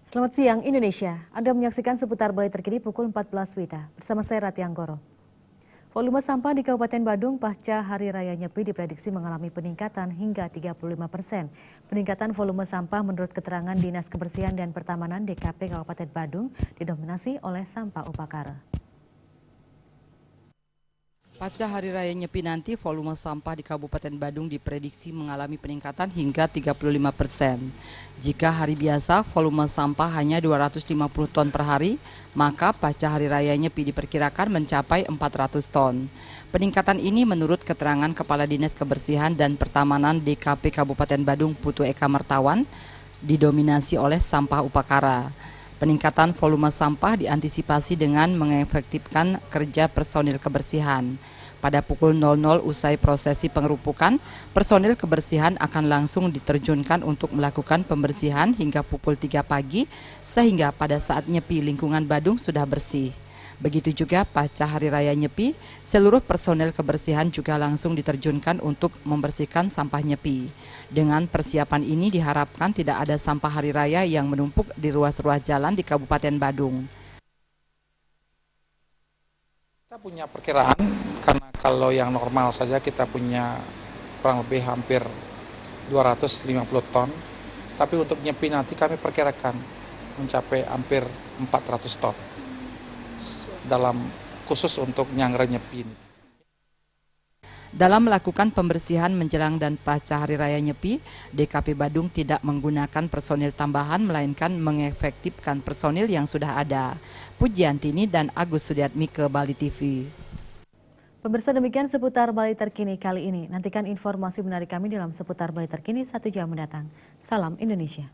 Selamat siang Indonesia, Anda menyaksikan seputar Bali terkini pukul 14 WITA bersama saya Rati Anggoro. Volume sampah di Kabupaten Badung pasca Hari Raya Nyepi diprediksi mengalami peningkatan hingga 35%. Peningkatan volume sampah menurut keterangan Dinas Kebersihan dan Pertamanan DKP Kabupaten Badung didominasi oleh sampah upakara. Pasca Hari Raya Nyepi nanti, volume sampah di Kabupaten Badung diprediksi mengalami peningkatan hingga 35%. Jika hari biasa volume sampah hanya 250 ton per hari, maka pasca Hari Raya Nyepi diperkirakan mencapai 400 ton. Peningkatan ini menurut keterangan Kepala Dinas Kebersihan dan Pertamanan DKP Kabupaten Badung Putu Eka Mertawan, didominasi oleh sampah upakara. Peningkatan volume sampah diantisipasi dengan mengefektifkan kerja personil kebersihan. Pada pukul 00 usai prosesi pengerupukan, personil kebersihan akan langsung diterjunkan untuk melakukan pembersihan hingga pukul 3 pagi, sehingga pada saat nyepi lingkungan Badung sudah bersih. Begitu juga pasca Hari Raya Nyepi, seluruh personel kebersihan juga langsung diterjunkan untuk membersihkan sampah nyepi. Dengan persiapan ini diharapkan tidak ada sampah Hari Raya yang menumpuk di ruas-ruas jalan di Kabupaten Badung. Kita punya perkiraan, karena kalau yang normal saja kita punya kurang lebih hampir 250 ton, tapi untuk nyepi nanti kami perkirakan mencapai hampir 400 ton. Dalam khusus untuk nyangre nyepi ini. Dalam melakukan pembersihan menjelang dan pasca Hari Raya Nyepi, DKP Badung tidak menggunakan personil tambahan melainkan mengefektifkan personil yang sudah ada. Pujiantini dan Agus Sudiatmi ke Bali TV. Pemirsa, demikian seputar Bali terkini kali ini. Nantikan informasi menarik kami dalam seputar Bali terkini 1 jam mendatang. Salam Indonesia.